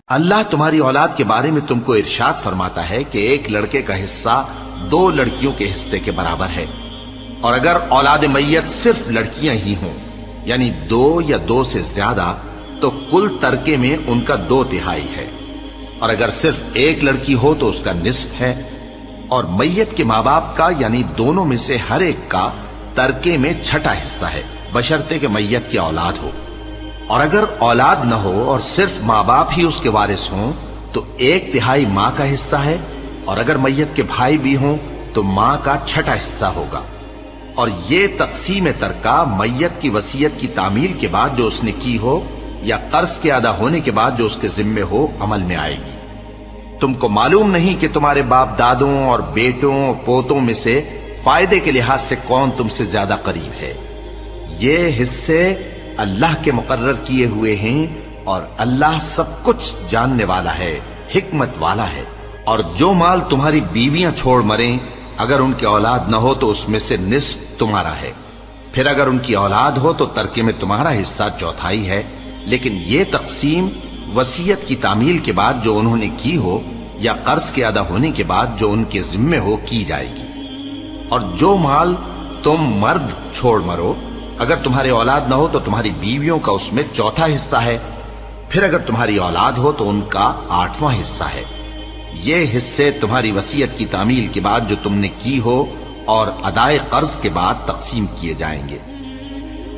اللہ تمہاری اولاد کے بارے میں تم کو ارشاد فرماتا ہے کہ ایک لڑکے کا حصہ 2 لڑکیوں کے حصے کے برابر ہے، اور اگر اولاد میت صرف لڑکیاں ہی ہوں یعنی 2 یا 2 سے زیادہ تو کل ترکے میں ان کا 2/3 ہے، اور اگر صرف ایک لڑکی ہو تو اس کا نصف ہے، اور میت کے ماں باپ کا یعنی دونوں میں سے ہر ایک کا ترکے میں 6واں حصہ ہے، بشرطے کہ میت کی اولاد ہو، اور اگر اولاد نہ ہو اور صرف ماں باپ ہی اس کے وارث ہوں تو 1/3 ماں کا حصہ ہے، اور اگر میت کے بھائی بھی ہوں تو ماں کا 6واں حصہ ہوگا۔ اور یہ تقسیم ترکہ میت کی وصیت کی تعمیل کے بعد جو اس نے کی ہو یا قرض کے ادا ہونے کے بعد جو اس کے ذمے ہو عمل میں آئے گی۔ تم کو معلوم نہیں کہ تمہارے باپ دادوں اور بیٹوں اور پوتوں میں سے فائدے کے لحاظ سے کون تم سے زیادہ قریب ہے۔ یہ حصے اللہ کے مقرر کیے ہوئے ہیں، اور اللہ سب کچھ جاننے والا ہے، حکمت والا ہے۔ اور جو مال تمہاری بیویاں چھوڑ مریں اگر ان کی اولاد نہ ہو تو اس میں سے نصف تمہارا ہے، پھر اگر ان کی اولاد ہو تو ترکے میں تمہارا حصہ 1/4 ہے، لیکن یہ تقسیم وصیت کی تعمیل کے بعد جو انہوں نے کی ہو یا قرض کے ادا ہونے کے بعد جو ان کے ذمے ہو کی جائے گی۔ اور جو مال تم مرد چھوڑ مرو اگر تمہاری اولاد نہ ہو تو تمہاری بیویوں کا اس میں 1/4 حصہ ہے، پھر اگر تمہاری اولاد ہو تو ان کا 8واں حصہ ہے۔ یہ حصے تمہاری وصیت کی تعمیل کے بعد جو تم نے کی ہو اور ادائے قرض کے بعد تقسیم کیے جائیں گے۔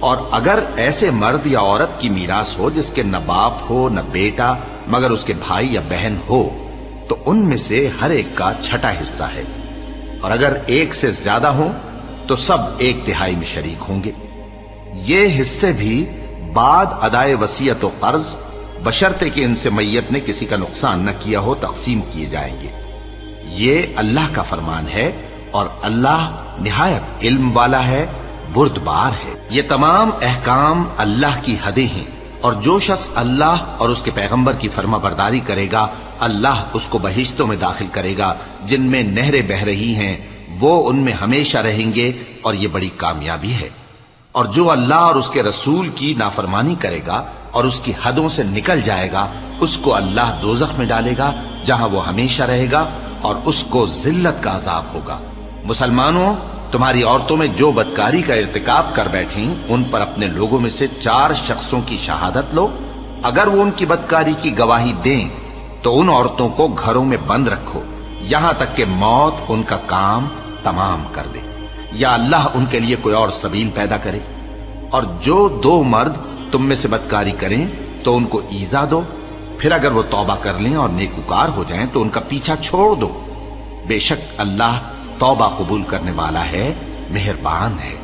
اور اگر ایسے مرد یا عورت کی میراث ہو جس کے نہ باپ ہو نہ بیٹا مگر اس کے بھائی یا بہن ہو تو ان میں سے ہر ایک کا 6واں حصہ ہے، اور اگر ایک سے زیادہ ہوں تو سب 1/3 میں شریک ہوں گے۔ یہ حصے بھی بعد ادائے وصیت و قرض بشرطے کہ ان سے میت نے کسی کا نقصان نہ کیا ہو تقسیم کیے جائیں گے۔ یہ اللہ کا فرمان ہے، اور اللہ نہایت علم والا ہے، بردبار ہے۔ یہ تمام احکام اللہ کی حدیں ہیں، اور جو شخص اللہ اور اس کے پیغمبر کی فرما برداری کرے گا اللہ اس کو بہشتوں میں داخل کرے گا جن میں نہریں بہ رہی ہیں، وہ ان میں ہمیشہ رہیں گے، اور یہ بڑی کامیابی ہے۔ اور جو اللہ اور اس کے رسول کی نافرمانی کرے گا اور اس کی حدوں سے نکل جائے گا اس کو اللہ دوزخ میں ڈالے گا جہاں وہ ہمیشہ رہے گا، اور اس کو ذلت کا عذاب ہوگا۔ مسلمانوں، تمہاری عورتوں میں جو بدکاری کا ارتکاب کر بیٹھیں ان پر اپنے لوگوں میں سے 4 شخصوں کی شہادت لو، اگر وہ ان کی بدکاری کی گواہی دیں تو ان عورتوں کو گھروں میں بند رکھو یہاں تک کہ موت ان کا کام تمام کر دے، یا اللہ ان کے لیے کوئی اور سبیل پیدا کرے۔ اور جو 2 مرد تم میں سے بدکاری کریں تو ان کو ایذا دو، پھر اگر وہ توبہ کر لیں اور نیکوکار ہو جائیں تو ان کا پیچھا چھوڑ دو، بے شک اللہ توبہ قبول کرنے والا ہے، مہربان ہے۔